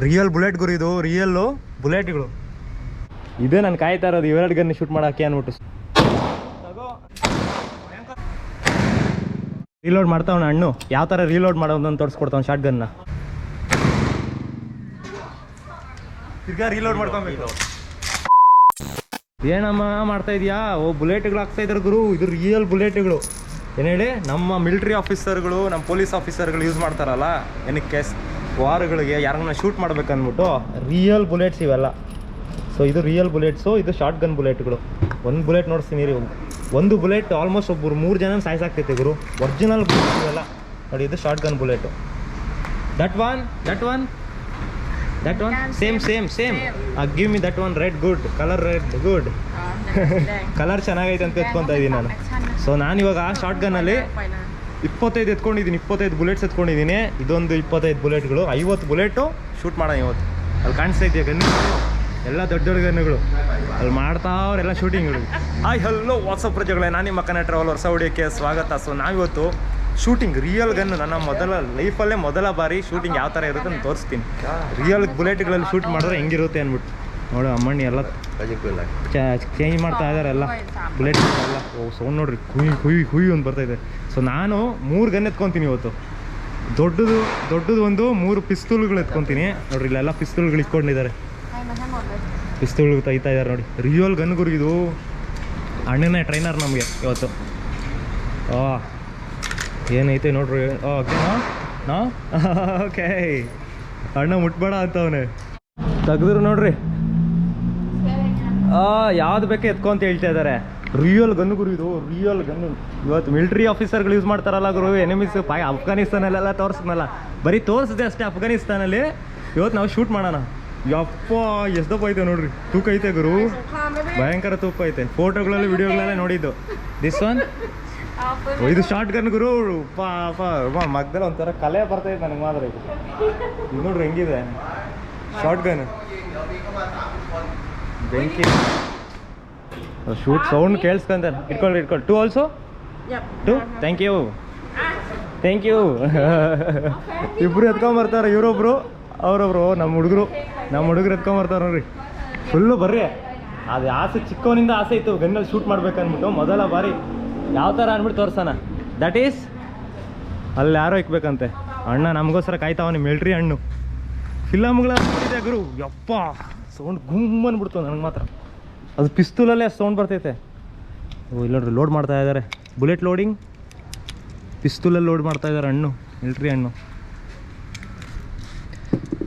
Real bullet ಗುರು, ಇದು real ಬುಲೆಟ್ಗಳು. ಇದೇ ನಾನು ಕಾಯ್ತಾ ಇರೋದು ಇವೆರಡು ಗನ್ ಶೂಟ್ ಮಾಡೋಕ್ಕೆ ಅಂದ್ಬಿಟ್ಟು. ರೀಲೋಡ್ ಮಾಡ್ತಾವನ ಹಣ್ಣು, ಯಾವ ಥರ ರೀಲೋಡ್ ಮಾಡೋದು ಅಂತ ತೋರಿಸ್ಕೊಡ್ತಾವ ಶಾರ್ಟ್ ಗನ್ನ. ತಿರ್ಗಾ ರೀಲೋಡ್ ಮಾಡ್ಕೊಬೇಕು. ಏನಮ್ಮ ಮಾಡ್ತಾ ಇದೀಯಾ? ಓ ಬುಲೆಟ್ಗಳು ಆಗ್ತಾ ಇದ್ದಾರೆ ಗುರು, ಇದು ರಿಯಲ್ ಬುಲೆಟ್ಗಳು. ಏನು ಹೇಳಿ, ನಮ್ಮ ಮಿಲಿಟ್ರಿ ಆಫೀಸರ್ಗಳು, ನಮ್ಮ ಪೊಲೀಸ್ ಆಫೀಸರ್ಗಳು ಯೂಸ್ ಮಾಡ್ತಾರಲ್ಲ ಏನಕ್ಕೆ, ವಾರ್ಗಳಿಗೆ ಯಾರನ್ನ ಶೂಟ್ ಮಾಡ್ಬೇಕಂದ್ಬಿಟ್ಟು ರಿಯಲ್ ಬುಲೆಟ್ಸ್ ಇವೆಲ್ಲ. ಸೊ ಇದು ರಿಯಲ್ ಬುಲೆಟ್ಸು, ಇದು ಶಾರ್ಟ್ ಗನ್ ಬುಲೆಟ್ಗಳು. ಒಂದು ಬುಲೆಟ್ ನೋಡಿಸ್ತೀನಿ ರೀ, ಒಂದು ಬುಲೆಟ್ ಆಲ್ಮೋಸ್ಟ್ ಒಬ್ಬರು 3 ಜನ ಸಾಯಿಸಾಗ್ತೈತೆ ಗುರು. ಒರಿಜಿನಲ್ ಬುಲೆಟ್ ಇವೆಲ್ಲ ನೋಡಿ. ಇದು short gun bullet. That one same give me that one red, good colour, red good colour ಚೆನ್ನಾಗೈತೆ ಅಂತ ಎತ್ಕೊತಾ ಇದ್ದೀನಿ ನಾನು. ಸೊ ನಾನಿವಾಗ ಶಾರ್ಟ್ ಗನ್ನಲ್ಲಿ 25 ಎತ್ಕೊಂಡಿದ್ದೀನಿ, 25 ಬುಲೆಟ್ಸ್ ಎತ್ಕೊಂಡಿದ್ದೀನಿ. ಇದೊಂದು 25 ಬುಲೆಟ್ಗಳು, 50 ಬುಲೆಟು ಶೂಟ್ ಮಾಡೋಣ ಇವತ್ತು. ಅಲ್ಲಿ ಕಾಣಿಸ್ತಾ ಇದೆಯಾ ಗನ್ನು, ಎಲ್ಲ ದೊಡ್ಡ ದೊಡ್ಡ ಗನ್ನುಗಳು ಅಲ್ಲಿ ಮಾಡ್ತಾವ್ರೆಲ್ಲ ಶೂಟಿಂಗ್ಗಳು. ಹಲೋ ವಾಟ್ಸಪ್ ಪ್ರಜೆಗಳೇ, ನಾನು ನಿಮ್ಮ ಕನ್ನಡ ಟ್ರಾವೆಲ್ ಹೊಸ ವಿಡಿಯೋಕ್ಕೆ ಸ್ವಾಗತ. ಸೊ ನಾವಿವತ್ತು ಶೂಟಿಂಗ್ ರಿಯಲ್ ಗನ್ನು, ನನ್ನ ಲೈಫಲ್ಲೇ ಮೊದಲ ಬಾರಿ ಶೂಟಿಂಗ್ ಯಾವ ಥರ ಇರುತ್ತೆ ಅಂತ ತೋರಿಸ್ತೀನಿ. ರಿಯಲ್ ಬುಲೆಟ್ಗಳಲ್ಲಿ ಶೂಟ್ ಮಾಡಿದ್ರೆ ಹೆಂಗಿರುತ್ತೆ ಅಂದ್ಬಿಟ್ಟು ನೋಡು. ಅಮ್ಮಣ್ಣಿ ಎಲ್ಲ ಚೇಂಜ್ ಮಾಡ್ತಾ ಇದ್ದಾರೆ ಎಲ್ಲ ಬುಲೆಟ್ ಎಲ್ಲ. ಓ ಸೌಂಡ್ ನೋಡ್ರಿ, ಹುಯ್ ಅಂತ ಬರ್ತೈತೆ. ಸೊ ನಾನು 3 ಗನ್ ಎತ್ಕೊತೀನಿ ಇವತ್ತು. ದೊಡ್ಡದು ಒಂದು 3 ಪಿಸ್ತೂಲ್ಗಳು ಎತ್ಕೊತೀನಿ ನೋಡ್ರಿ. ಇಲ್ಲೆಲ್ಲ ಪಿಸ್ತೂಲ್ಗಳು ಇಟ್ಕೊಂಡಿದ್ದಾರೆ, ಪಿಸ್ತೂಲ್ಗಳು ತೆಗಿತಾ ಇದ್ದಾರೆ ನೋಡಿ. ರಿಯಲ್ ಗನ್ ಗುರು, ಇದು ಅಣ್ಣನೇ ಟ್ರೈನರ್ ನಮಗೆ ಇವತ್ತು. ಏನೈತೆ ನೋಡ್ರಿ. ಓಕೆನಾ ಓಕೆ, ಅಣ್ಣ ಮುಟ್ಬೇಡ ಅಂತವನೇ ತೆಗೆದ್ರು ನೋಡ್ರಿ. ಯಾವ್ದು ಬೇಕೇ ಎತ್ಕೊ ಅಂತ ಹೇಳ್ತಾ ಇದ್ದಾರೆ. ರಿಯಲ್ ಗನ್ ಗುರು, ಇದು ರಿಯಲ್ ಗನ್ನು. ಇವತ್ತು ಮಿಲಿಟ್ರಿ ಆಫೀಸರ್ಗಳು ಯೂಸ್ ಮಾಡ್ತಾರಲ್ಲ ಗುರು, ಎನಿಮೀಸ್ ಅಫ್ಘಾನಿಸ್ತಾನಲ್ಲೆಲ್ಲ ತೋರಿಸ್ನಲ್ಲ, ಬರೀ ತೋರಿಸಿದೆ ಅಷ್ಟೇ ಅಫ್ಘಾನಿಸ್ತಾನಲ್ಲಿ. ಇವತ್ತು ನಾವು ಶೂಟ್ ಮಾಡೋಣ. ಯಪ್ಪ ಎಷ್ಟು ದಪ್ಪ ಐತೆ ನೋಡ್ರಿ, ತೂಕ ಐತೆ ಗುರು, ಭಯಂಕರ ತೂಕ ಐತೆ. ಫೋಟೋಗಳಲ್ಲಿ ವಿಡಿಯೋಗಳೆಲ್ಲ ನೋಡಿದ್ದು. ದಿಸ್ ಒನ್ ಇದು ಶಾರ್ಟ್ ಗನ್ ಗುರು. ಮಗ್ದಲ್ಲಿ ಒಂಥರ ಕಲೆ ಬರ್ತೈತೆ ನನಗೆ ಮಾತ್ರ. ಇದು ನೋಡ್ರಿ ಹೆಂಗಿದೆ ಶಾರ್ಟ್ ಗನ್, ಬೆಂಕಿ ಶೂಟ್ ಸೌಂಡ್ ಕೇಳಿಸ್ಕೊಂತ. ಇಟ್ಕೊಳ್ಳಿ 2 ಆಲ್ಸೋ 2. ಥ್ಯಾಂಕ್ ಯು ಇಬ್ರು ಎತ್ಕೊಂಬರ್ತಾರೆ, ಇವರೊಬ್ರು ಅವರೊಬ್ರು. ನಮ್ಮ ಹುಡುಗರು ಎತ್ಕೊಂಬರ್ತಾರೆ ನೋಡ್ರಿ. ಫುಲ್ಲು ಬರ್ರಿ. ಅದು ಆಸೆ, ಚಿಕ್ಕವನಿಂದ ಆಸೆ ಇತ್ತು ಗನ್ನಲ್ಲಿ ಶೂಟ್ ಮಾಡ್ಬೇಕಂದ್ಬಿಟ್ಟು. ಮೊದಲ ಬಾರಿ ಯಾವ ಥರ ಅಂದ್ಬಿಟ್ಟು ತೋರ್ಸೋಣ. ದಟ್ ಈಸ್ ಅಲ್ಲಿ ಯಾರೋ ಇಕ್ಬೇಕಂತೆ. ಅಣ್ಣ ನಮಗೋಸ್ಕರ ಕಾಯ್ತಾವನಿ, ಮಿಲ್ಟ್ರಿ ಹಣ್ಣು. ಫಿಲಮ್ಗಳ ನೋಡಿದೆ ಗುರು, ಯಪ್ಪ ಸೌಂಡ್ ಗುಮ್ ಅಂದ್ಬಿಡ್ತು ನನಗೆ ಮಾತ್ರ. ಅದು ಪಿಸ್ತೂಲಲ್ಲೇ ಸೌಂಡ್ ಬರ್ತೈತೆ. ಓ ಇಲ್ಲ ನೋಡ್ರಿ, ಲೋಡ್ ಮಾಡ್ತಾ ಇದ್ದಾರೆ. ಬುಲೆಟ್ ಲೋಡಿಂಗ್ ಪಿಸ್ತೂಲಲ್ಲಿ ಲೋಡ್ ಮಾಡ್ತಾ ಇದ್ದಾರೆ ಹಣ್ಣು, ಮಿಲ್ಟ್ರಿ ಹಣ್ಣು.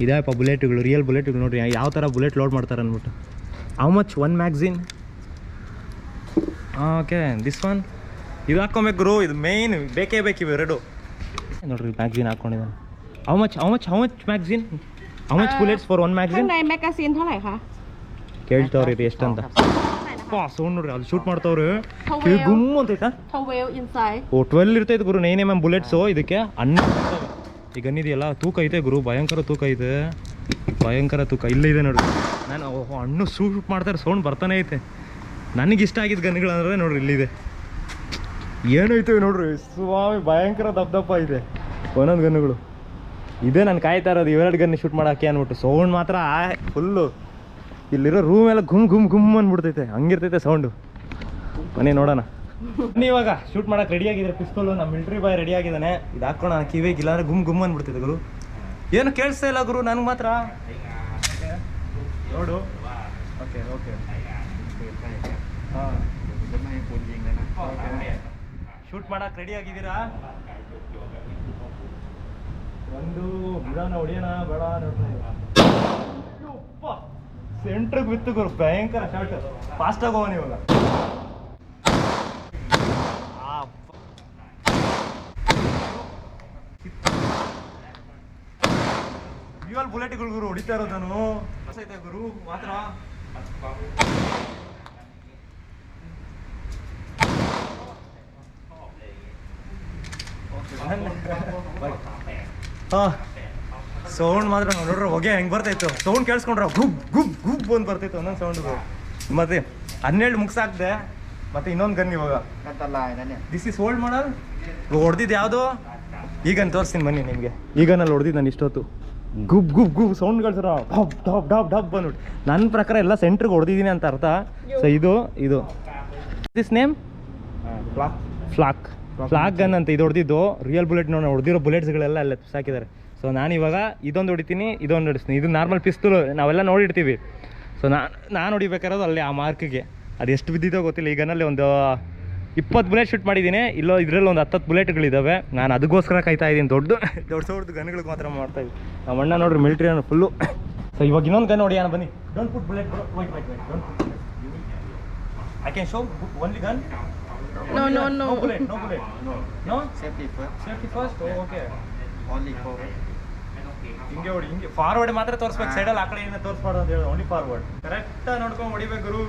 ಇದೆಯಪ್ಪ ಬುಲೆಟ್ಗಳು, ರಿಯಲ್ ಬುಲೆಟ್ಗಳು ನೋಡ್ರಿ ಯಾವ ಥರ ಬುಲೆಟ್ ಲೋಡ್ ಮಾಡ್ತಾರೆ ಅಂದ್ಬಿಟ್ಟು. How much 1 magazine? Okay this one. ಇದು ಹಾಕ್ಕೊಬೇಕು ಗುರು, ಇದು ಮೇಯ್ನ್ ಬೇಕೇ ಇವು ಎರಡು ನೋಡ್ರಿ. ಮ್ಯಾಗ್ಝಿನ್ ಹಾಕ್ಕೊಂಡಿದ್ದಾನೆ. How much magazine? How much bullets for 1 magazine? Magazine ಠಾಲೈ ಕಾ ಕೇಳ್ತಾವ್ರಿ ಇದು ಎಷ್ಟಂತ. ಸೌಂಡ್ ನೋಡ್ರಿ, ಅಲ್ಲಿ ಶೂಟ್ ಮಾಡ್ತಾವ್ರಿ. ಗುಮ್ ಅಂತೈತಾ? 12 ಇರ್ತೈತೆ ಗುರು 9mm ಬುಲೆಟ್ಸು. ಇದಕ್ಕೆ 11 ಈ ಗನ್ ಇದೆಯಲ್ಲ, ತೂಕ ಐತೆ ಗುರು, ಭಯಂಕರ ತೂಕ ಐತೆ, ಭಯಂಕರ ತೂಕ. ಇಲ್ಲೇ ಇದೆ ನೋಡ್ರಿ. ನಾನು ಹಣ್ಣು ಶೂಟ್ ಮಾಡ್ತಾರೆ, ಸೌಂಡ್ ಬರ್ತಾನೆ ಐತೆ. ನನಗೆ ಇಷ್ಟ ಆಗಿದ್ದ ಗನ್ಗಳಂದ್ರೆ ನೋಡ್ರಿ ಇಲ್ಲಿದೆ. ಏನೈತೆ ನೋಡ್ರಿ ಸ್ವಾಮಿ, ಭಯಂಕರ ದಪ್ಪ ಇದೆ ಒಂದೊಂದು ಗನ್ನುಗಳು. ಇದೇ ನಾನು ಕಾಯ್ತಾ ಇರೋದು ಇವೆರಡು ಗನ್ ಶೂಟ್ ಮಾಡೋಕ್ಕೆ ಅಂದ್ಬಿಟ್ಟು. ಸೌಂಡ್ ಮಾತ್ರ ಫುಲ್ಲು ಇಲ್ಲಿರೋ ರೂಮ್ ಎಲ್ಲ ಗುಮ್ ಅಂದ್ಬಿಡ್ತೈತೆ, ಹಂಗಿರ್ತೈತೆ ಸೌಂಡು. ಮನೆ ನೋಡೋಣ ಇವಾಗ ಶೂಟ್ ಮಾಡಕ್ಕೆ ರೆಡಿಯಾಗಿದ್ದಾರೆ. ಪಿಸ್ತೂಲು ನಮ್ಮ ಮಿಲಿಟ್ರಿ ಬಾಯ್ ರೆಡಿ ಆಗಿದ್ದಾನೆ. ಇದು ಹಾಕೋಣ ಕಿವಿಗೆ, ಇಲ್ಲಾಂದ್ರೆ ಗುಮ್ ಅಂದ್ಬಿಡ್ತೈತೆ ಗುರು. ಏನು ಕೇಳಿಸ್ತಾ ಇಲ್ಲ ಗುರು ನನಗೆ ಮಾತ್ರ. ನೋಡು ಓಕೆ ಹಾಂ, ಶೂಟ್ ಮಾಡಕ್ಕೆ ರೆಡಿ ಆಗಿದ್ದೀರಾ? ಒಂದು ಬಿಡೋಣ, ಹೊಡಿಯೋಣ ಬೇಡ ನೋಡ್ತಾ ಸೆಂಟ್ರಿಗೆ ಬಿತ್ತು ಗುರು, ಭಯಂಕರ ಶಾರ್ಟ್. ಫಾಸ್ಟಾಗಿ ಹೋಗೋಣ ಇವಾಗ. ರಿಯಲ್ ಬುಲೆಟ್ಗಳು ಗುರು ಹೊಡಿತಾ ಇರೋದು ನಾನು. ಗುರು ಮಾತ್ರ ಸೌಂಡ್ ಮಾತ್ರ ನೋಡ್ರಿ, ಹೊಗೆ ಹೆಂಗೆ ಬರ್ತಾಯಿತ್ತು. ಸೌಂಡ್ ಕೇಳಿಸ್ಕೊಂಡ್ರೆ ಗುಬ್ ಅಂತ ಬರ್ತಾಯಿತ್ತು ಒಂದೊಂದು ಸೌಂಡ್. ಮತ್ತೆ 12 ಮುಗಿಸಾಕ್ದೆ. ಮತ್ತೆ ಇನ್ನೊಂದು ಗನ್ ಇವಾಗ. This is old model. ಹೊಡೆದಿದ್ದು ಯಾವುದು? ಈಗನ್ ತೋರಿಸ್ತೀನಿ ಬನ್ನಿ ನಿಮಗೆ. ಈಗನಲ್ಲಿ ಹೊಡೆದಿದ್ದು ನಾನು ಇಷ್ಟೊತ್ತು ಗುಬ್ ಗುಬ್ ಗುಬ್ ಸೌಂಡ್ಗಳು ಸರ ಡಬ್ ಡಬ್ ಡಬ್ ಡಬ್ ಬಂದ್ಬಿಟ್ಟು ನನ್ನ ಪ್ರಕಾರ ಎಲ್ಲ ಸೆಂಟ್ರಿಗೆ ಹೊಡೆದಿದ್ದೀನಿ ಅಂತ ಅರ್ಥ. ಸೊ ಇದು ದಿಸ್ ನೇಮ್ ಫ್ಲಾಕ್ ಗನ್ ಅಂತ ಇದು ಹೊಡೆದಿದ್ದು ರಿಯಲ್ ಬುಲೆಟ್ ನೋಡಿ ಹೊಡೆದಿರೋ ಬುಲೆಟ್ಸ್ಗಳೆಲ್ಲ ಅಲ್ಲೇ ಸಾಕಿದ್ದಾರೆ. ಸೊ ನಾನು ಇವಾಗ ಇದೊಂದು ಹೊಡಿತೀನಿ, ಇದೊಂದು ಹೊಡಿಸ್ತೀನಿ. ಇದು ನಾರ್ಮಲ್ ಪಿಸ್ತೂಲು ನಾವೆಲ್ಲ ನೋಡಿರ್ತೀವಿ. ಸೊ ನಾನು ಹೊಡಿಬೇಕಾರೋದು ಅಲ್ಲಿ ಆ ಮಾರ್ಕಿಗೆ. ಅದು ಎಷ್ಟು ಬಿದ್ದಿದ್ದೋ ಗೊತ್ತಿಲ್ಲ. ಈ ಗನ್ನಲ್ಲಿ ಒಂದು 20 ಬುಲೆಟ್ ಶೂಟ್ ಮಾಡಿದ್ದೀನಿ. ಇದರಲ್ಲಿ ಒಂದು 10 ಬುಲೆಟ್ಗಳಿದ್ದಾವೆ. ನಾನು ಅದಕ್ಕೋಸ್ಕರ ಕಾಯ್ತಾ ಇದ್ದೀನಿ. ದೊಡ್ಡ ಗನ್ಗಳಿಗೆ ಮಾತ್ರ ಮಾಡ್ತಾ ಇದ್ದೀನಿ. ನಮ್ಮ ಅಣ್ಣ ನೋಡ್ರಿ ಮಿಲಿಟ್ರಿ ಅನ್ನೋ ಫುಲ್ಲು. ಸೊ ಇವಾಗ ಇನ್ನೊಂದು ಗನ್ ಹೊಡಿಯೋಣ ಬನ್ನಿ. Don't put bullet white I can show only gun. No bullet. No? Safety first? Oh, okay. Only forward. ಹಿಂಗೆ ಫಾರ್ವರ್ಡ್ ಮಾತ್ರ ತೋರಿಸ್ಬೇಕು. ಸೈಡಲ್ಲಿ ಆ ಕಡೆ ಏನೋ ತೋರಿಸ್ಬಾರ್ದು ಅಂತ ಹೇಳಿ. ಓನ್ಲಿ ಫಾರ್ವರ್ಡ್ ಕರೆಕ್ಟಾಗಿ ನೋಡ್ಕೊಂಡು ಹೊಡಿಬೇಕು ಗುರು.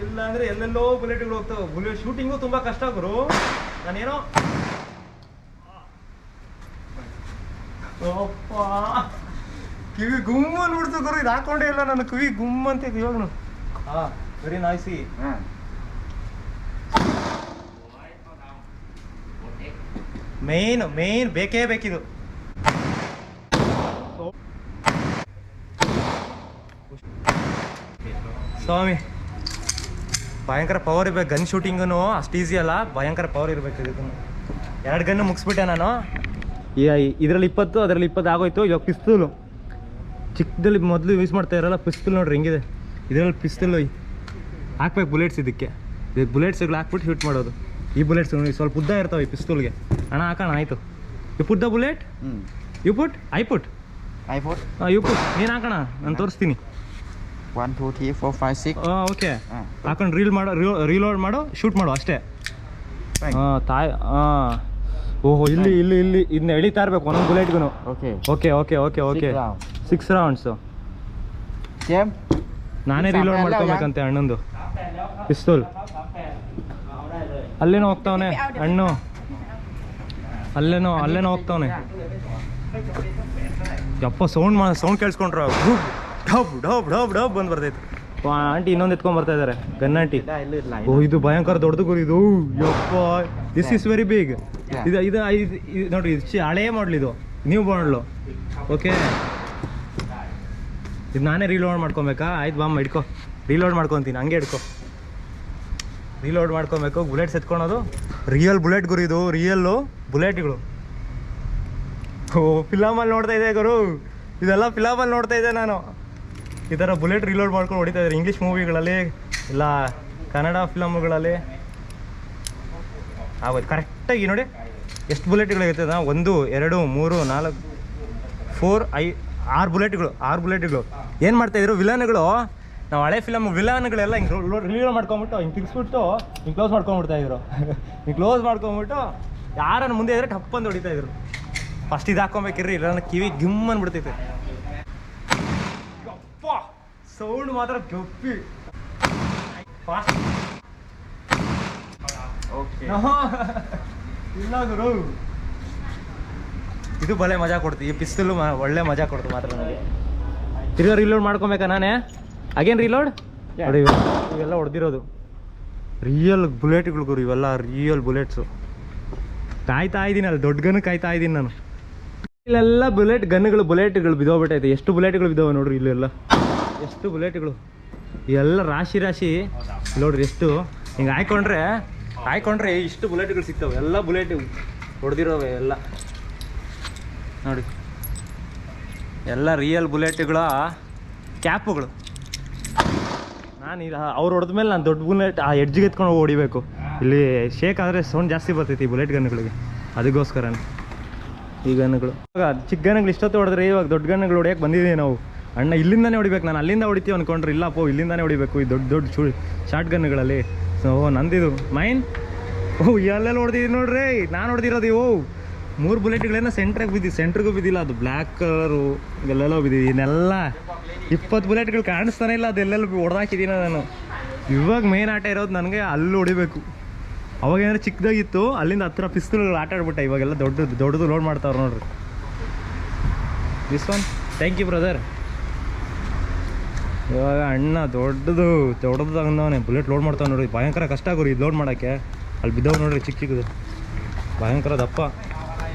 ಇಲ್ಲ ಅಂದರೆ ಎಲ್ಲೆಲ್ಲೋ ಬುಲೆಟ್ಗಳು ಹೋಗ್ತಾವೆ. ಬುಲೆಟ್ ಶೂಟಿಂಗು ತುಂಬ ಕಷ್ಟ ಗುರು. ನಾನೇನೋ ಕಿವಿ ಗುಮ್ಮ ಅಂದ್ಬಿಡ್ತು ಗುರು. ಇದು ಹಾಕೊಂಡೇ ಇಲ್ಲ ನಾನು. ಕಿವಿ ಗುಮ್ಮ ಅಂತ ಇವಾಗ ವೆರಿ ನಾಯ್ಸಿ. ಮೇನ್ ಬೇಕೇ ಬೇಕಿದು. ಸ್ವಾಮಿ ಭಯಂಕರ ಪವರ್ ಇರ್ಬೇಕು. ಗನ್ ಶೂಟಿಂಗು ಅಷ್ಟು ಈಸಿ ಅಲ್ಲ, ಭಯಂಕರ ಪವರ್ ಇರಬೇಕು. ಇದನ್ನು 2 ಗನ್ನು ಮುಗಿಸ್ಬಿಟ್ಟೆ ನಾನು. ಇದರಲ್ಲಿ 20, ಅದರಲ್ಲಿ 20 ಆಗೋಯ್ತು. ಇವಾಗ ಪಿಸ್ತೂಲು ಚಿಕ್ಕದಲ್ಲಿ ಮೊದಲು ಯೂಸ್ ಮಾಡ್ತಾ ಇರಲ್ಲ ಪಿಸ್ತೂಲ್ ನೋಡ್ರಿ ಹೆಂಗಿದೆ. ಇದರಲ್ಲಿ ಪಿಸ್ತೂಲು ಹಾಕ್ಬೇಕು ಬುಲೆಟ್ಸ್. ಇದಕ್ಕೆ ಬುಲೆಟ್ಸ್ಗಳು ಹಾಕ್ಬಿಟ್ಟು ಶೂಟ್ ಮಾಡೋದು. ಈ ಬುಲೆಟ್ಸ್ ಸ್ವಲ್ಪ ಉದ್ದ ಇರ್ತಾವೆ ಈ ಪಿಸ್ತೂಲ್ಗೆ. ಅಣ್ಣ ಹಾಕೋಣ ಆಯಿತು. You put the bullet. You put I put you put ನೀನು ಹಾಕೋಣ, ನಾನು ತೋರಿಸ್ತೀನಿ. 1 2 3 4 5 6. ಓಕೆ ಹಾಕೊಂಡು ರೀಲೋಡ್ ಮಾಡು, ಶೂಟ್ ಮಾಡು ಅಷ್ಟೇ. ಓಹೋ ಇಲ್ಲಿ ಇದನ್ನ ಎಳಿತಾ ಇರ್ಬೇಕು ಒಂದೊಂದು ಬುಲೆಟ್ಗೂ. Okay 6 rounds. ನಾನೇ ರೀಲೋಡ್ ಮಾಡ್ಕೊಬೇಕಂತೆ ಅಣ್ಣಂದು ಪಿಸ್ತೂಲ್. ಅಲ್ಲೇನೋ ಹೋಗ್ತಾವನೆ ಹಣ್ಣು, ಅಲ್ಲೇನೋ ಹೋಗ್ತಾವನೆ. ಯಪ್ಪ ಸೌಂಡ್ ಕೇಳಿಸ್ಕೊಂಡ್ರ ಡಬ್ ಡಬ್ ಡಬ್ ಡಬ್ ಬಂದು ಬರ್ತೈತೆ. ಆಂಟಿ ಇನ್ನೊಂದು ಎತ್ಕೊಂಡ್ ಬರ್ತಾ ಇದಾರೆ, ಗನ್ ಆಂಟಿ. ಓ ಇದು ಭಯಂಕರ ದೊಡ್ಡದು ಗುರು ಇದು. ಯಪ್ಪ ದಿಸ್ ಇಸ್ ವೆರಿ ಬಿಗ್. ಇದು ನೋಡ್ರಿ, ಇದು ಹಳೇ ಮಾಡಲ್, ಇದು ನ್ಯೂ ಮಾಡಲು. ಓಕೆ ಇದು ನಾನೇ ರೀಲೋಡ್ ಮಾಡ್ಕೊಬೇಕಾ? ಆಯ್ತು ಬಾಮ್ಮ ಹಿಡ್ಕೊ, ರೀಲೋಡ್ ಮಾಡ್ಕೊತೀನಿ. ಹಂಗೆ ಹಿಡ್ಕೊ, ರೀಲೋಡ್ ಮಾಡ್ಕೊಬೇಕು. ಬುಲೆಟ್ಸ್ ಎತ್ಕೊಳೋದು ರಿಯಲ್ ಬುಲೆಟ್ ಗುರು. ಇದು ರಿಯಲ್ಲು ಬುಲೆಟ್ಗಳು. ಓ ಫಿಲಮಲ್ಲಿ ನೋಡ್ತಾ ಇದ್ದೆ ಗುರು, ಇದೆಲ್ಲ ಫಿಲಮಲ್ಲಿ ನೋಡ್ತಾ ಇದ್ದೆ ನಾನು. ಈ ಥರ ಬುಲೆಟ್ ರೀಲೋಡ್ ಮಾಡ್ಕೊಂಡು ಹೊಡಿತಾ ಇದ್ದಾರೆ ಇಂಗ್ಲೀಷ್ ಮೂವಿಗಳಲ್ಲಿ, ಇಲ್ಲ ಕನ್ನಡ ಫಿಲಮ್ಗಳಲ್ಲಿ ಆಗೋದು. ಕರೆಕ್ಟಾಗಿ ನೋಡಿ ಎಷ್ಟು ಬುಲೆಟ್ಗಳಿರ್ತದೆ. 1 2 3 4 4 5 6 ಬುಲೆಟ್ಗಳು. ಏನು ಮಾಡ್ತಾಯಿದ್ರು ವಿಲನ್ಗಳು? ನಾವು ಹಳೆ ಫಿಲಮ್ ವಿಲನ್ಗಳೆಲ್ಲ ಹಿಂಗೆ ರೀಲೋಡ್ ಮಾಡ್ಕೊಂಬಿಟ್ಟು ಹಿಂಗೆ ತಿರ್ಸ್ಬಿಟ್ಟು ಹಿಂಗೆ ಕ್ಲೋಸ್ ಮಾಡ್ಕೊಂಬಿಡ್ತಾಯಿದ್ರು. ಹಿಂಗೆ ಕ್ಲೋಸ್ ಮಾಡ್ಕೊಂಬಿಟ್ಟು ಯಾರನ್ನು ಮುಂದೆ ಇದ್ರೆ ಟಪ್ಪಂದು ಹೊಡಿತಾಯಿದ್ರು. ಫಸ್ಟ್ ಇದು ಹಾಕ್ಕೊಬೇಕಿರ್ರಿ, ಇಲ್ಲ ಕಿವಿ ಗಿಮ್ ಅಂದ್ಬಿಡ್ತೈತೆ. ಅಪ್ಪ ಸೌಂಡ್ ಮಾತ್ರ ಗಪ್ಪಿ ಫಾಸ್ಟ್. ಇಲ್ಲ ಗುರು, ಇದು ಭಲೆ ಮಜಾ ಕೊಡ್ತೀವಿ. ಈ ಪಿಸ್ತೂಲು ಒಳ್ಳೆ ಮಜಾ ಕೊಡ್ತು ಮಾತ್ರ ನನಗೆ. ತಿರ್ಗಾ ರೀಲೋಡ್ ಮಾಡ್ಕೊಬೇಕಾ ನಾನೇ? Again reload. ನೋಡಿ ಇವೆಲ್ಲ ಹೊಡೆದಿರೋದು ರಿಯಲ್ ಬುಲೆಟ್ಗಳು ಗುರು. ಇವೆಲ್ಲ ರಿಯಲ್ ಬುಲೆಟ್ಸು. ಕಾಯ್ತಾ ಇದ್ದೀನಿ, ಅಲ್ಲಿ ದೊಡ್ಡ ಗನ್ ಕಾಯ್ತಾ ಇದ್ದೀನಿ ನಾನು. ಇಲ್ಲೆಲ್ಲ ಬುಲೆಟ್ಗಳು ಬಿದ್ದೋಗ್ಬಿಟ್ಟೈತೆ. ಎಷ್ಟು ಬುಲೆಟ್ಗಳು ಬಿದ್ದಾವೆ ನೋಡ್ರಿ ಇಲ್ಲೆಲ್ಲ, ಎಷ್ಟು ಬುಲೆಟ್ಗಳು. ಇವೆಲ್ಲ ರಾಶಿ ನೋಡ್ರಿ ಎಷ್ಟು. ಹಿಂಗೆ ಹಾಯ್ಕೊಂಡ್ರೆ ಇಷ್ಟು ಬುಲೆಟ್ಗಳು ಸಿಗ್ತವೆ. ಎಲ್ಲ ಬುಲೆಟ್ ಹೊಡೆದಿರೋವೆ ಎಲ್ಲ ನೋಡಿ. ಎಲ್ಲ ರಿಯಲ್ ಬುಲೆಟ್ಗಳ ಕ್ಯಾಪುಗಳು. ನಾನು ಅವ್ರು ಹೊಡೆದ್ಮೇಲೆ ನಾನು ದೊಡ್ಡ ಬುಲೆಟ್ ಆ ಎಡ್ಜಿಗೆ ಎತ್ಕೊಂಡು ಹೋಗಿ ಹೊಡಿಬೇಕು. ಇಲ್ಲಿ ಶೇಕ್ ಆದರೆ ಸೌಂಡ್ ಜಾಸ್ತಿ ಬರ್ತೈತಿ ಈ ಬುಲೆಟ್ ಗನ್ಗಳಿಗೆ, ಅದಕ್ಕೋಸ್ಕರನೇ ಈ ಗನ್ಗಳು. ಇವಾಗ ಚಿಕ್ಕ ಗನ್ಗಳು ಇಷ್ಟೊತ್ತು ಹೊಡೆದ್ರೆ ಇವಾಗ ದೊಡ್ಡ ಗನ್ಗಳು ಹೊಡಿಯೋಕೆ ಬಂದಿದ್ದೀವಿ ನಾವು. ಅಣ್ಣ ಇಲ್ಲಿಂದನೇ ಹೊಡಿಬೇಕು, ನಾನು ಅಲ್ಲಿಂದ ಹೊಡಿತೀವಿ ಅಂದ್ಕೊಂಡ್ರೆ ಇಲ್ಲಪ್ಪೋ ಇಲ್ಲಿಂದನೇ ಹೊಡಿಬೇಕು ಈ ದೊಡ್ಡ ಶಾರ್ಟ್ ಗನ್ಗಳಲ್ಲಿ. ಸೊ ನಂದಿದು ಮೈನ್. ಎಲ್ಲೆಲ್ಲ ಹೊಡೆದಿದ್ದೀನಿ ನೋಡ್ರಿ. ನಾನು ಹೊಡೆದಿರೋದು ಇವು 3 ಬುಲೆಟ್ಗಳೇನೋ ಸೆಂಟ್ರಿಗೂ ಬಿದ್ದಿಲ್ಲ. ಅದು ಬ್ಲ್ಯಾಕ್ ಕಲರು ಎಲ್ಲೆಲ್ಲೋ ಬಿದ್ದಿದ್ದು. ಇನ್ನೆಲ್ಲ 20 ಬುಲೆಟ್ಗಳು ಕಾಣಿಸ್ತಾನೆ ಇಲ್ಲ. ಅದೆಲ್ಲೆಲ್ಲ ಹೊಡೆದಾಕಿದ್ದೀನಿ ನಾನು. ಇವಾಗ ಮೇನ್ ಆಟ ಇರೋದು ನನಗೆ ಅಲ್ಲಿ ಹೊಡಿಬೇಕು. ಅವಾಗ ಏನಾದ್ರು ಚಿಕ್ಕದಾಗಿತ್ತು, ಅಲ್ಲಿಂದ ಹತ್ರ ಪಿಸ್ತೂಲ್ಗಳು ಆಟ ಆಡ್ಬಿಟ್ಟೆ. ಇವಾಗೆಲ್ಲ ದೊಡ್ಡದು ಲೋಡ್ ಮಾಡ್ತಾವ್ರು ನೋಡ್ರಿ. This one thank you brother. ಇವಾಗ ಅಣ್ಣ ದೊಡ್ಡದು ತಗೊಂಡವನೇ ಬುಲೆಟ್ ಲೋಡ್ ಮಾಡ್ತಾವೆ ನೋಡ್ರಿ. ಭಯಂಕರ ಕಷ್ಟ ಆಗೋರಿ ಇದು ಲೋಡ್ ಮಾಡೋಕ್ಕೆ. ಅಲ್ಲಿ ಬಿದ್ದವು ನೋಡ್ರಿ ಚಿಕ್ಕದು, ಭಯಂಕರ ದಪ್ಪ.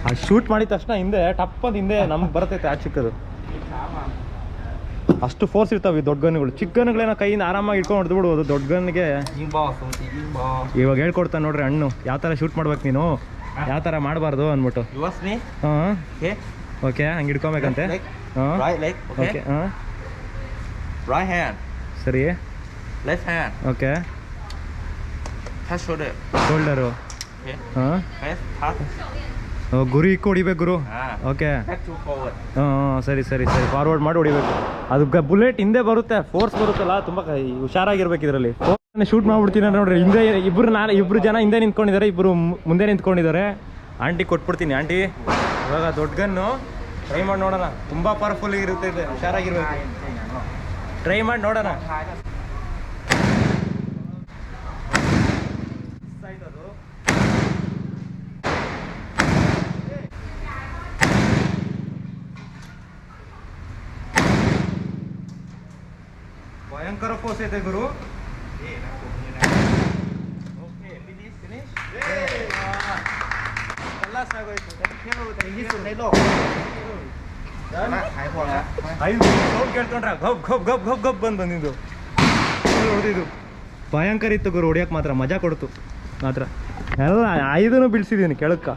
ಆ ಶೂಟ್ ಮಾಡಿದ ತಕ್ಷಣ ಹಿಂದೆ ಟಪ್ಪದ ಹಿಂದೆ ನಮ್ಗೆ ಬರ್ತೈತೆ ಆ ಚಿಕ್ಕದು. ಅಷ್ಟು ಫೋರ್ಸ್ ಇರ್ತಾವೆ ಈ ದೊಡ್ಡ ಗನ್ಗಳು. ಚಿಕ್ಕ ಗನ್ಗಳೇನೋ ಕೈಯಿಂದ ಆರಾಮಾಗಿ ಇಟ್ಕೊಂಡು ಹೊಡೆದು ಬಿಡ್ಬೋದು. ದೊಡ್ಡ ಗನ್ಗೆ ಇವಾಗ ಹೇಳ್ಕೊಡ್ತಾನೆ ನೋಡ್ರಿ ಹಣ್ಣು, ಯಾವ ಥರ ಶೂಟ್ ಮಾಡ್ಬೇಕು ನೀನು, ಯಾವ ಥರ ಮಾಡಬಾರ್ದು ಅಂದ್ಬಿಟ್ಟು. ಹಾಂ ಓಕೆ, ಹಂಗೆ ಇಟ್ಕೊಬೇಕಂತೆ. ಹಾಂ ಓಕೆ. ಹಾಂ Right hand, ಸರಿ. left hand, okay. touch shoulder. Shoulder. Okay. ಹಾಂ Press, touch. ಗುರಿ ಇಕ್ಕು ಹೊಡಿಬೇಕು ಗುರು. ಓಕೆ. Back to forward. ಹಾಂ ಸರಿ ಸರಿ ಸರಿ, ಫಾರ್ವರ್ಡ್ ಮಾಡಿ ಹೊಡಿಬೇಕು. ಅದು ಬುಲೆಟ್ ಹಿಂದೆ ಬರುತ್ತೆ, ಫೋರ್ಸ್ ಬರುತ್ತಲ್ಲ, ತುಂಬ ಹುಷಾರಾಗಿರ್ಬೇಕು ಇದರಲ್ಲಿ. ಶೂಟ್ ಮಾಡ್ಬಿಡ್ತೀನಿ ನೋಡ್ರಿ. ಹಿಂದೆ ಇಬ್ರು ಜನ ಹಿಂದೆ ನಿಂತ್ಕೊಂಡಿದ್ದಾರೆ, ಇಬ್ಬರು ಮುಂದೆ ನಿಂತ್ಕೊಂಡಿದ್ದಾರೆ. ಆಂಟಿ ಕೊಟ್ಬಿಡ್ತೀನಿ. ಆಂಟಿ ಇವಾಗ ದೊಡ್ಡ ಗನ್ನು ಟ್ರೈ ಮಾಡಿ ನೋಡೋಣ. ತುಂಬ ಪವರ್ಫುಲ್ ಇರುತ್ತೆ ಇದು, ಹುಷಾರಾಗಿರ್ಬೇಕು. ಟ್ರೈ ಮಾಡಿ ನೋಡೋಣ. ಭಯಂಕರ ಫೋರ್ಸ್ ಐತೆ ಗುರು. ಕೇಳ್ಕೊಂಡ್ರ ಗಬ್ ಗಬ್ ಗಬ್ ಗಬ್ ಗಬ್ ಬಂದಿದ್ದು ಹೊಡೆದಿದ್ದು ಭಯಂಕರ ಇತ್ತು ಗುರು. ಹೊಡಿಯಕ್ಕೆ ಮಾತ್ರ ಮಜಾ ಕೊಡ್ತು ಮಾತ್ರ. ಎಲ್ಲ 5 ಬೀಳ್ಸಿದ್ದೀನಿ ಕೆಳಕ್ಕ.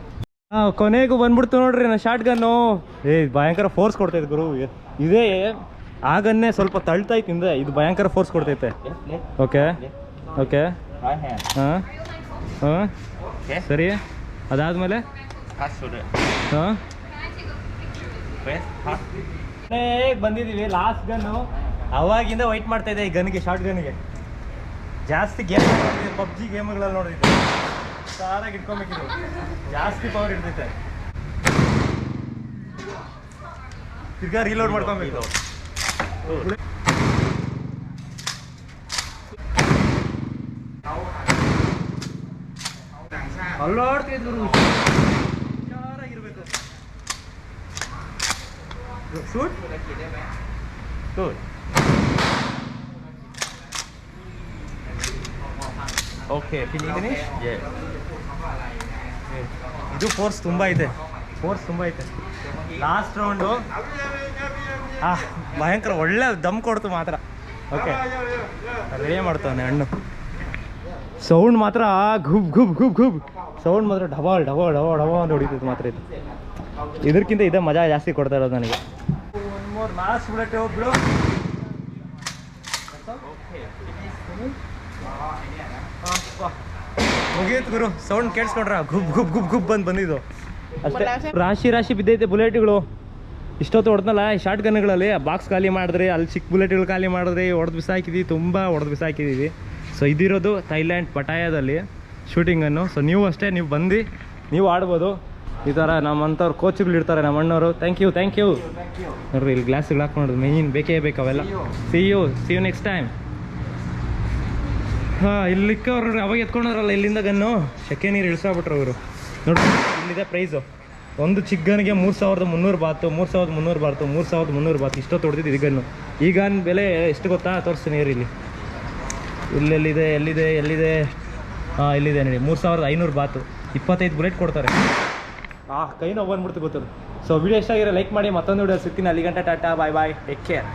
ಕೊನೆಗೂ ಬಂದ್ಬಿಡ್ತು ನೋಡ್ರಿ ನಾ ಶಾರ್ಟ್ ಗನ್ನು. ಭಯಂಕರ ಫೋರ್ಸ್ ಕೊಡ್ತೈತೆ ಗುರು. ಇದೇ ಆಗನ್ನೇ ಸ್ವಲ್ಪ ತಳ್ತೈತೆ ಹಿಂದೆ, ಇದು ಭಯಂಕರ ಫೋರ್ಸ್ ಕೊಡ್ತೈತೆ. Okay okay. ಹಾಂ ಹಾಂ ಸರಿ. ಅದಾದಮೇಲೆ ಹಾಂ ಬಂದಿದ್ದೀವಿ ಲಾಸ್ಟ್ ಗನ್ನು. ಅವಾಗಿಂದ ವೈಟ್ ಮಾಡ್ತಾ ಇದೆ ಈ ಗನ್ಗೆ, ಶಾರ್ಟ್ ಗನ್ಗೆ. ಜಾಸ್ತಿ ಗೇಮ್ ಪಬ್ಜಿ ಗೇಮ್ಗಳಲ್ಲಿ ನೋಡಿದ್ದೆ, ಸಾರಾಗಿ ಇಟ್ಕೊಬೇಕಿದ್ರು, ಜಾಸ್ತಿ ಪವರ್ ಇರ್ತೈತೆ. ಈಗ ರೀಲೋಡ್ ಮಾಡ್ಕೊಬೇಕು. ಅಲ್ಲಾಡ್ತಿದ್ರು, ಹುಷಾರಾಗಿರ್ಬೇಕು. Shoot good. Okay, finish? Yeah. ಇದು ಫೋರ್ಸ್ ತುಂಬ ಐತೆ, ಫೋರ್ಸ್ ತುಂಬ ಐತೆ. ಲಾಸ್ಟ್ ರೌಂಡು ಭಯಂಕರ ಒಳ್ಳೆ ದಮ್ ಕೊಡ್ತು ಮಾತ್ರ. ಓಕೆ, ರೆಡಿ ಮಾಡ್ತಾನೆ ಹಣ್ಣು. ಸೌಂಡ್ ಮಾತ್ರ ಗುಬ್ ಗುಬ್ ಗುಬ್ ಗುಬ್ ಸೌಂಡ್ ಮಾತ್ರ ಡಬಲ್ ಡಬಲ್ ಡಬಲ್ ಡಬಲ್ ಅಂತ ಹೊಡಿತೈತೆ ಮಾತ್ರ ಇದು. ಇದಕ್ಕಿಂತ ಇದೇ ಮಜಾ ಜಾಸ್ತಿ ಕೊಡ್ತಾ ಇರೋದು ನನಗೆ. ಒಂದು ಮೂರು ಲಾಸ್ಟ್ ಬುಲೆಟ್ ಹೋಗ್ಬಿಡು. ಮುಗಿಯಿತು ಗುರು. ಸೌಂಡ್ ಕೇಳಿಸ್ಕೊಂಡ್ರ ಗುಬ್ ಗುಬ್ ಗುಬ್ ಗುಬ್ ಬಂದಿದ್ದು ಅಷ್ಟೇ. ರಾಶಿ ರಾಶಿ ಬಿದ್ದೈತೆ ಬುಲೆಟ್ಗಳು. ಇಷ್ಟೊತ್ತು ಹೊಡೆದ್ನಲ್ಲ ಈ ಶಾರ್ಟ್ ಗನ್ಗಳಲ್ಲಿ. ಬಾಕ್ಸ್ ಖಾಲಿ ಮಾಡಿದ್ರಿ, ಅಲ್ಲಿ ಚಿಕ್ಕ ಬುಲೆಟ್ಗಳು ಖಾಲಿ ಮಾಡಿದ್ರಿ, ಹೊಡೆದು ಬಿಸಾಕಿದ್ದೀವಿ, ತುಂಬ ಹೊಡೆದು ಬಿಸಾಕಿದ್ದೀವಿ. ಸೊ ಇದಿರೋದು ಥೈಲ್ಯಾಂಡ್ ಪಟಾಯದಲ್ಲಿ ಶೂಟಿಂಗನ್ನು. ಸೊ ನೀವು ಅಷ್ಟೇ, ನೀವು ಬಂದು ನೀವು ಆಡ್ಬೋದು. ಈ ಥರ ನಮ್ಮಂಥವ್ರು ಕೋಚ್ಗಳು ಇರ್ತಾರೆ, ನಮ್ಮ ಅಣ್ಣವರು. ಥ್ಯಾಂಕ್ ಯು ನೋಡ್ರಿ, ಇಲ್ಲಿ ಗ್ಲಾಸ್ಗಳು ಹಾಕ್ಕೊಂಡ್ರು ಮೇಯ್ನ್ ಬೇಕೇ ಬೇಕು ಅವೆಲ್ಲ. See you next time. ಹಾಂ, ಇಲ್ಲಿಕ್ಕವ್ರು ಅವಾಗ ಎತ್ಕೊಂಡ್ರಲ್ಲ ಇಲ್ಲಿಂದ ಗನ್ನು, ಶೆಕೆ ನೀರು ಇಳಿಸ್ಬಿಟ್ರು ಅವರು. ನೋಡ್ರಿ ಇಲ್ಲಿದೆ ಪ್ರೈಸು. ಒಂದು ಚಿಕ್ಕನಿಗೆ 3300 ಬಾತು, 3300 ಬಾತು, 3300 ಬಾತು. ಇಷ್ಟೊತ್ತು ಹೊಡೆದಿದ್ದು ಇದು ಗನ್ನು. ಈಗ ಬೆಲೆ ಎಷ್ಟು ಗೊತ್ತಾ, ತೋರಿಸ್ತೀನಿ ಇಲ್ಲಿ. ಎಲ್ಲಿದೆ ಹಾಂ, ಇಲ್ಲಿದೆ ನೋಡಿ, 3500 ಬಾತು. 25 ಬುಲೆಟ್ ಕೊಡ್ತಾರೆ. ಕೈ ನೋವು ಬಂದ್ಬಿಡ್ತು ಗೊತ್ತದು. ಸೊ ವಿಡಿಯೋ ಇಷ್ಟ ಆಗಿರೋ ಲೈಕ್ ಮಾಡಿ. ಮತ್ತೊಂದು ವಿಡಿಯೋ ಸಿಗ್ತೀನಿ. ಅಲ್ಲಿ ಗಂಟೆ ಟಾಟಾ, ಬಾಯ್ ಬಾಯ್, ಟೇಕ್ ಕೇರ್.